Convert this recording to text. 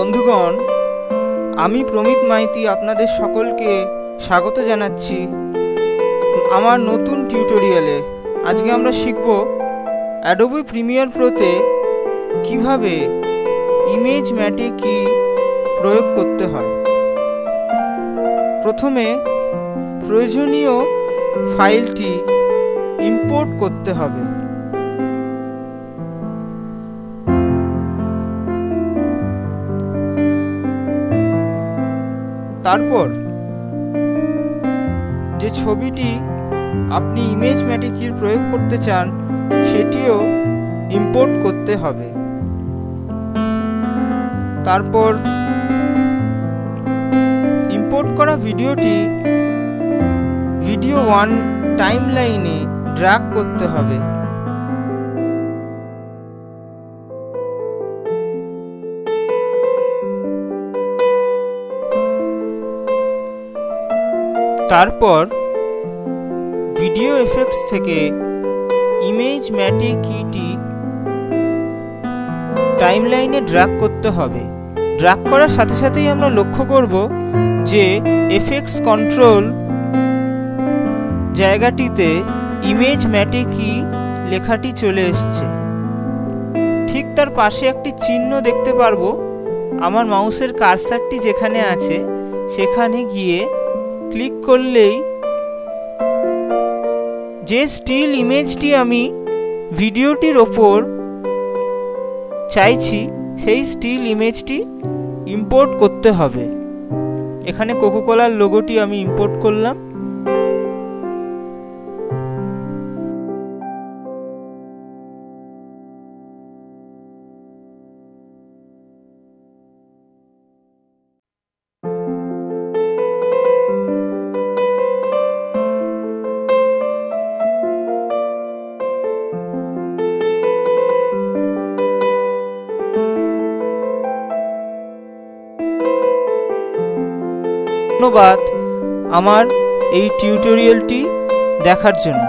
বন্ধুগণ, আমি প্রমিত মাইতি আপনাদের সকলকে স্বাগত জানাচ্ছি আমার নতুন টিউটোরিয়ালে। আজকে আমরা শিখব অ্যাডোবি প্রিমিয়ার প্রোতে কিভাবে ইমেজ ম্যাটে কি প্রয়োগ করতে হয়। প্রথমে প্রয়োজনীয় ফাইলটি ইম্পোর্ট করতে হবে। তারপর যে ছবিটি আপনি ইমেজ ম্যাটে কি প্রয়োগ করতে চান সেটিও ইম্পোর্ট করতে হবে। তারপর ইম্পোর্ট করা ভিডিওটি ভিডিও 1 টাইমলাইনে ড্র্যাগ করতে হবে। তারপর ভিডিও এফেক্টস থেকে ইমেজ ম্যাটে কিটি টাইমলাইনে ড্র্যাগ করতে হবে। ড্র্যাগ করার সাথে সাথেই আমরা লক্ষ্য করব যে এফেক্টস কন্ট্রোল জায়গাটিতে ইমেজ ম্যাটে কি লেখাটি চলে এসেছে। ঠিক তার পাশে একটি চিহ্ন দেখতে পারবো। আমার মাউসের কার্সারটি যেখানে আছে সেখানে গিয়ে ক্লিক করলেই যে স্টিল ইমেজটি আমি ভিডিওটির ওপর চাইছি সেই স্টিল ইমেজটি ইম্পোর্ট করতে হবে। এখানে কোকোকোলার লোগোটি আমি ইম্পোর্ট করলাম। ধন্যবাদ আমার এই টিউটোরিয়ালটি দেখার জন্য।